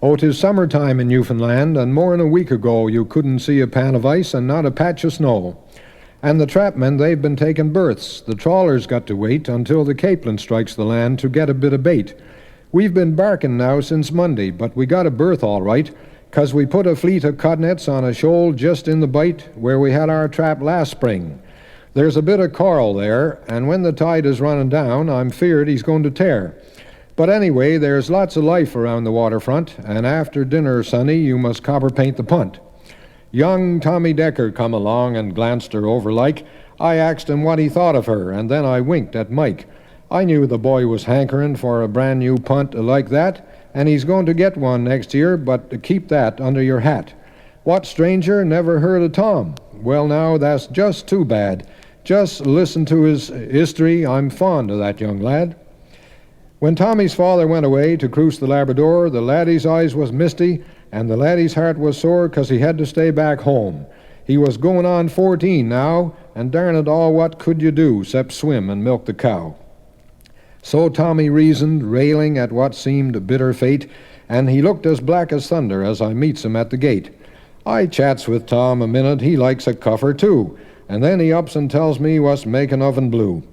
Oh, 'tis summertime in Newfoundland, and more'n a week ago you couldn't see a pan of ice and not a patch of snow. And the trapmen, they've been taking berths. The trawlers got to wait until the capelin strikes the land to get a bit of bait. We've been barking now since Monday, but we got a berth all right, 'cause we put a fleet of codnets on a shoal just in the bight where we had our trap last spring. There's a bit of coral there, and when the tide is running down, I'm feared he's going to tear. But anyway, there's lots of life around the waterfront, and after dinner, sonny, you must copper paint the punt. Young Tommy Decker come along and glanced her over like. I asked him what he thought of her, and then I winked at Mike. I knew the boy was hankering for a brand new punt like that, and he's going to get one next year, but keep that under your hat. What stranger never heard of Tom? Well, now, that's just too bad. Just listen to his history. I'm fond of that young lad. When Tommy's father went away to cruise the Labrador, the laddie's eyes was misty, and the laddie's heart was sore 'cause he had to stay back home. He was going on 14 now, and darn it all, what could you do 'cept swim and milk the cow? So Tommy reasoned, railing at what seemed a bitter fate, and he looked as black as thunder as I meets him at the gate. I chats with Tom a minute, he likes a cuffer too, and then he ups and tells me what's making of and blue.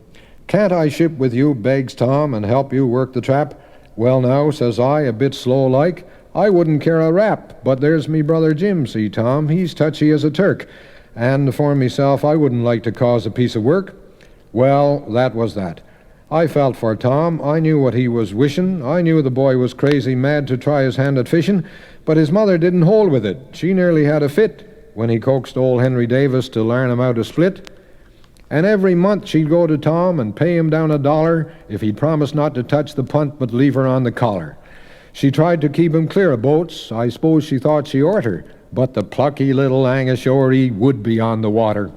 Can't I ship with you, begs Tom, and help you work the trap? Well now, says I, a bit slow like, I wouldn't care a rap, but there's me brother Jim, see Tom, he's touchy as a Turk, and for myself I wouldn't like to cause a piece of work. Well, that was that. I felt for Tom, I knew what he was wishing, I knew the boy was crazy mad to try his hand at fishing, but his mother didn't hold with it. She nearly had a fit when he coaxed old Henry Davis to learn him how to split. And every month she'd go to Tom and pay him down $1 if he'd promise not to touch the punt but leave her on the collar. She tried to keep him clear of boats. I suppose she thought she orter, but the plucky little Angashore he would be on the water.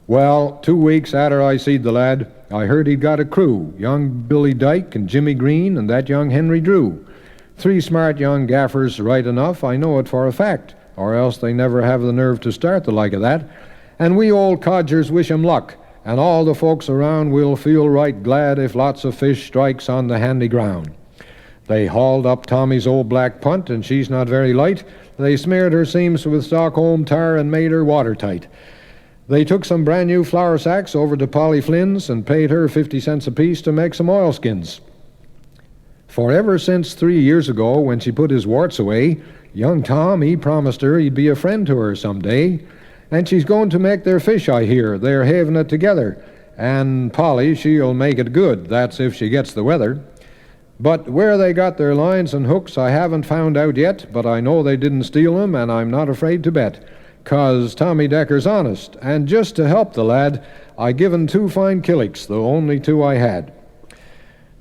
Well, 2 weeks after I seed the lad, I heard he'd got a crew, young Billy Dyke and Jimmy Green and that young Henry Drew. 3 smart young gaffers, right enough, I know it for a fact, or else they never have the nerve to start the like of that. And we old codgers wish 'em luck, and all the folks around will feel right glad if lots of fish strikes on the handy ground. They hauled up Tommy's old black punt, and she's not very light. They smeared her seams with Stockholm tar and made her watertight. They took some brand new flour sacks over to Polly Flynn's and paid her 50 cents apiece to make some oilskins. For ever since 3 years ago, when she put his warts away, young Tom, he promised her he'd be a friend to her some day. And she's going to make their fish, I hear. They're having it together. And Polly, she'll make it good. That's if she gets the weather. But where they got their lines and hooks I haven't found out yet, but I know they didn't steal them, and I'm not afraid to bet. 'Cause Tommy Decker's honest. And just to help the lad, I given 2 fine killocks, the only 2 I had.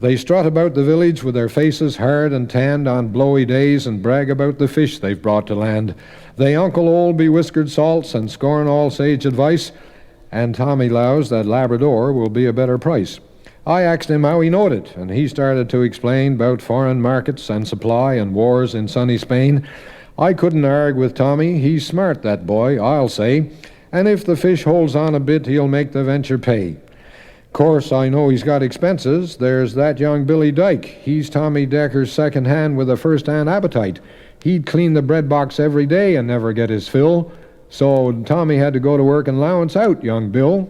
They strut about the village with their faces hard and tanned on blowy days and brag about the fish they've brought to land. They uncle old bewhiskered salts and scorn all sage advice, and Tommy lows that Labrador will be a better price. I asked him how he knowed it, and he started to explain about foreign markets and supply and wars in sunny Spain. I couldn't argue with Tommy. He's smart, that boy, I'll say, and if the fish holds on a bit, he'll make the venture pay. Course, I know he's got expenses. There's that young Billy Dyke. He's Tommy Decker's second hand with a first-hand appetite. He'd clean the bread box every day and never get his fill. So Tommy had to go to work and allowance out young Bill.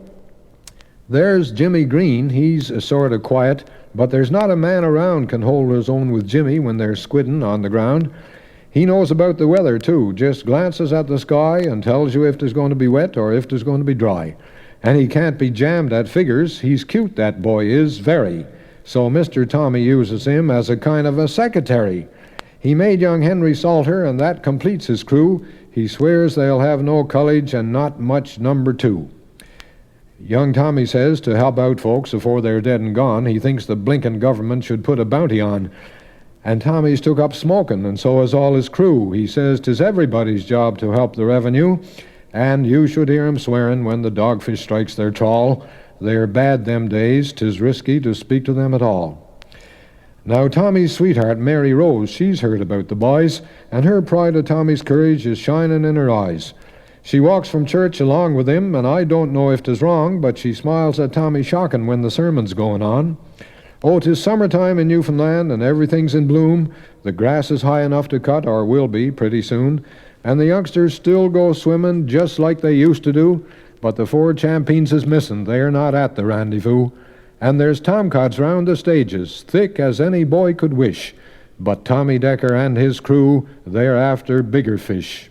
There's Jimmy Green. He's sort of quiet, but there's not a man around can hold his own with Jimmy when they're squidding on the ground. He knows about the weather, too. Just glances at the sky and tells you if there's going to be wet or if there's going to be dry. And he can't be jammed at figures. He's cute, that boy is, very. So Mr. Tommy uses him as a kind of a secretary. He made young Henry Salter, and that completes his crew. He swears they'll have no college and not much number 2. Young Tommy says to help out folks before they're dead and gone, he thinks the blinkin' government should put a bounty on. And Tommy's took up smoking, and so has all his crew. He says 'tis everybody's job to help the revenue. And you should hear 'em swearing when the dogfish strikes their trawl. They're bad them days. 'Tis risky to speak to them at all. Now Tommy's sweetheart, Mary Rose, she's heard about the boys, and her pride of Tommy's courage is shining in her eyes. She walks from church along with him, and I don't know if 'tis wrong, but she smiles at Tommy shocking when the sermon's going on. Oh, 'tis summertime in Newfoundland, and everything's in bloom. The grass is high enough to cut, or will be pretty soon, and the youngsters still go swimming just like they used to do, but the four champions is missing. They're not at the rendezvous. And there's tomcots round the stages, thick as any boy could wish, but Tommy Decker and his crew, they're after bigger fish.